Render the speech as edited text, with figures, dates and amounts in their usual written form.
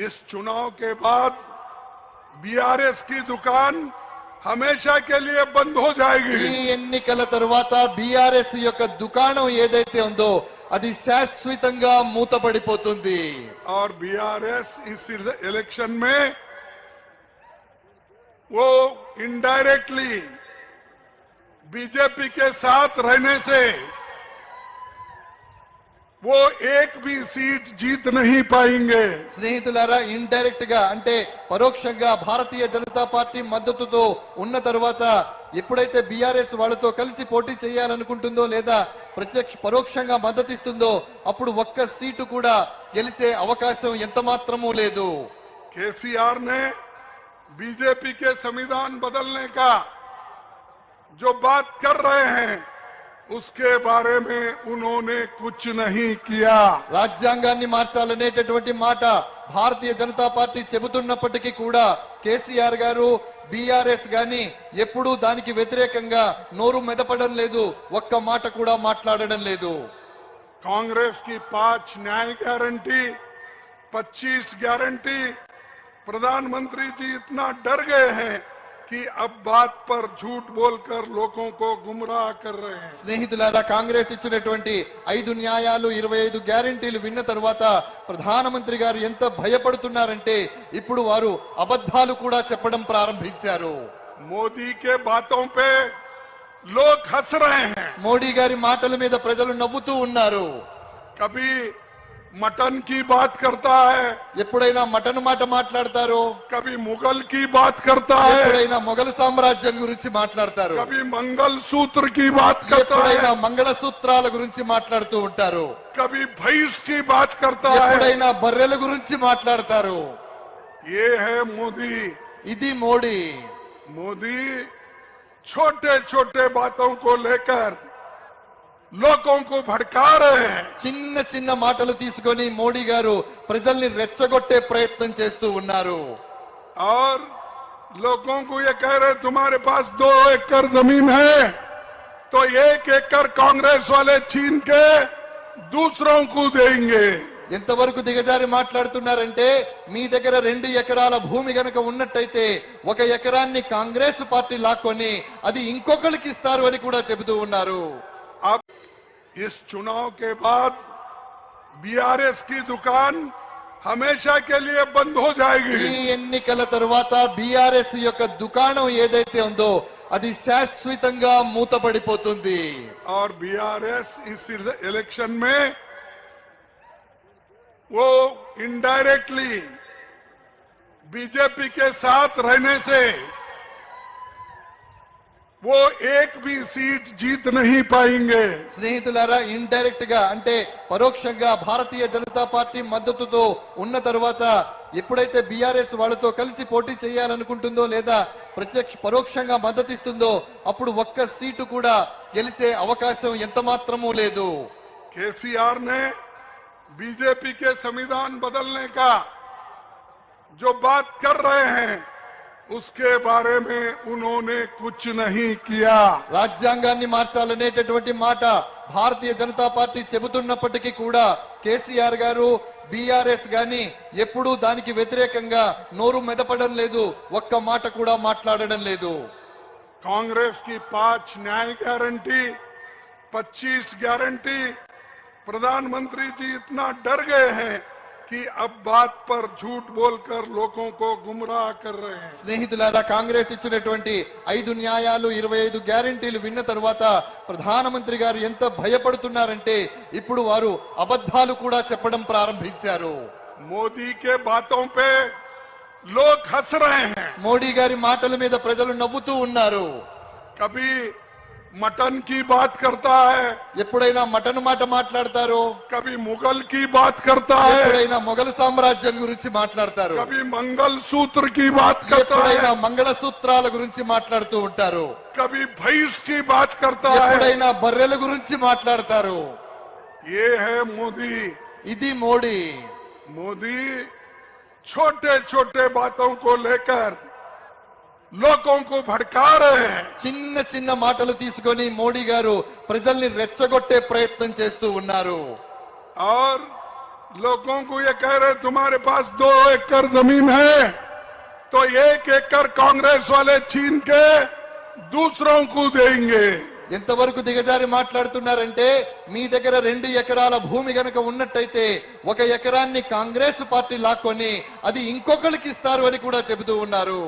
इस चुनाव के बाद बीआरएस की दुकान हमेशा के लिए बंद हो जाएगी। ఈ ఎన్నికల తర్వాత బీఆర్ఎస్ యొక్క దుకాణం ఏదైతే ఉందో అది శాశ్వతంగా మూతపడిపోతుంది। और बीआरएस इस इलेक्शन में वो इनडायरेक्टली बीजेपी के साथ रहने से वो एक भी सीट जीत नहीं पाएंगे। స్నేహితులారా, ఇండైరెక్ట్ గా అంటే పరోక్షంగా భారతీయ జనతా పార్టీ మద్దతుతో ఉన్న తర్వాత ఎప్పుడైతే బీఆర్ఎస్ వాళ్ళతో కలిసి పోటీ చేయాలనుకుంటుందో లేదా పరోక్షంగా మద్దతిస్తుందో అప్పుడు ఒక్క సీటు కూడా గెలిచే అవకాశం ఎంత మాత్రమూ లేదు। केसीआर ने बीजेपी के संविधान बदलने का जो बात कर रहे हैं उसके बारे में उन्होंने कुछ नहीं किया। రాజ్యాంగాన్ని మార్చాలనేటటువంటి మాట భారతీయ జనతా పార్టీ చెబుతున్నప్పటికీ కూడా కేసీఆర్ గారు బీఆర్ఎస్ గాని ఎప్పుడూ దానికి వ్యతిరేకంగా నోరు మెదపడం లేదు, ఒక్క మాట కూడా మాట్లాడడం లేదు। कांग्रेस की 5 न्याय गारंटी 25 गारंटी प्रधानमंत्री जी इतना डर गए हैं कि अब बात पर झूठ बोलकर लोगों को गुमराह कर रहे हैं। స్నేహితులారా, కాంగ్రెస్ ఇచ్చినటువంటి 5 న్యాయాలు 25 గ్యారెంటీలు విన్న తర్వాత ప్రధానమంత్రి గారు ఎంత భయపడుతున్నారంటే ఇప్పుడు వారు అబద్ధాలు కూడా చెప్పడం ప్రారంభించారు। मोदी के बातों पे लोग हंस रहे हैं। మోడీ గారి మాటల మీద ప్రజలు నవ్వుతూ ఉన్నారు। कभी मटन की बात करता है, ఎప్పుడైనా మటన్ మాట మాట్లాడతారు, कभी मुगल की बात करता है, ఎప్పుడైనా మొఘల్ సామ్రాజ్యం గురించి మాట్లాడతారు, कभी मंगल सूत्र की बात करता ఎప్పుడైనా है, మంగళసూత్రాల గురించి మాట్లాడుతూ ఉంటారు, कभी भैंस की बात करता है। ఎప్పుడైనా బర్రెల గురించి మాట్లాడతారు। ये है मोदी। ఇది మోడీ। मोदी छोटे छोटे बातों को लेकर लोगों को भड़का रहे हैं। చిన్న చిన్న మాటలు తీసుకొని మోడీ గారు ప్రజల్ని రెచ్చగొట్టే ప్రయత్నం చేస్తూ ఉన్నారు। और लोगों को ये कह रहे तुम्हारे पास 2 एकड़ जमीन है तो 1 एकड़ कांग्रेस वाले छीन के दूसरों को देंगे। ఎంతవరకు దిగజారి మాట్లాడుతున్నారంటే మీ దగ్గర 2 ఎకరాల భూమి గనక ఉన్నట్టయితే 1 ఎకరాన్ని కాంగ్రెస్ పార్టీ లాక్కొని అది ఇంకొకరికి ఇస్తారు అని కూడా చెబుతూ ఉన్నారు। अब इस चुनाव के बाद बीआरएस की दुकान हमेशा के लिए बंद हो जाएगी। ఈ ఎన్నికల తర్వాత బీఆర్ఎస్ యొక్క దుకాణం ఏదైతే ఉందో అది శాశ్వతంగా మూతపడిపోతుంది। और बीआरएस इस इलेक्शन में वो इनडायरेक्टली बीजेपी के साथ रहने से वो एक भी सीट जीत नहीं पाएंगे। స్నేహితులారా, ఇండైరెక్ట్ గా అంటే పరోక్షంగా భారతీయ జనతా పార్టీ మద్దతుతో ఉన్న తర్వాత ఎప్పుడైతే బీఆర్ఎస్ వాళ్ళతో కలిసి పోటీ చేయాలనుకుంటుందో లేదా పరోక్షంగా మద్దతిస్తుందో అప్పుడు ఒక్క సీటు కూడా గెలిచే అవకాశం ఎంత మాత్రమూ లేదు। केसीआर ने बीजेपी के संविधान बदलने का जो बात कर रहे हैं उसके बारे में उन्होंने कुछ नहीं किया। రాజ్యాంగాన్ని మార్చాలనేటటువంటి మాట భారతీయ జనతా పార్టీ చెబుతున్నప్పటికీ కూడా కేసీఆర్ గారు బీఆర్ఎస్ గాని ఎప్పుడూ దానికి వ్యతిరేకంగా నోరు మెదపడం లేదు, ఒక్క మాట కూడా మాట్లాడడం లేదు। कांग्रेस की 5 न्याय गारंटी 25 गारंटी प्रधानमंत्री जी इतना डर गए हैं कि अब बात पर झूठ बोलकर लोगों को गुमराह कर रहे हैं। స్నేహితులారా, కాంగ్రెస్ ఇచ్చినటువంటి 5 న్యాయాలు 25 గ్యారెంటీలు విన్న తర్వాత ప్రధానమంత్రి గారు ఎంత భయపడుతున్నారంటే ఇప్పుడు వారు అబద్ధాలు కూడా చెప్పడం ప్రారంభించారు। मोदी के बातों पे लोग हंस रहे हैं। మోడీ గారి మాటల మీద ప్రజలు నవ్వుతూ ఉన్నారు। कभी मटन की बात करता है, ఎప్పుడైనా మటన్ మాట మాట్లాడతారు, कभी मुगल की बात करता है, ఎప్పుడైనా మొఘల్ సామ్రాజ్యం గురించి మాట్లాడతారు, कभी मंगल सूत्र की बात करता ఎప్పుడైనా है, మంగళసూత్రాల గురించి మాట్లాడుతూ ఉంటారు, कभी भैंस की बात करता है। ఎప్పుడైనా బర్రెల గురించి మాట్లాడతారు। ये है मोदी। ఇది మోడీ। मोदी छोटे छोटे बातों को लेकर लोगों को भड़का रहे हैं। చిన్న చిన్న మాటలు తీసుకొని మోడీ గారు ప్రజల్ని రెచ్చగొట్టే ప్రయత్నం చేస్తూ ఉన్నారు। और लोगों को ये कह रहे तुम्हारे पास 2 एकड़ जमीन है तो 1 एकड़ कांग्रेस वाले छीन के दूसरों को देंगे। ఎంతవరకు దిగజారి మాట్లాడుతున్నారంటే మీ దగ్గర 2 ఎకరాల భూమి గనక ఉన్నట్టయితే 1 ఎకరాన్ని కాంగ్రెస్ పార్టీ లాక్కొని అది ఇంకొకరికి ఇస్తారు అని కూడా చెబుతూ ఉన్నారు.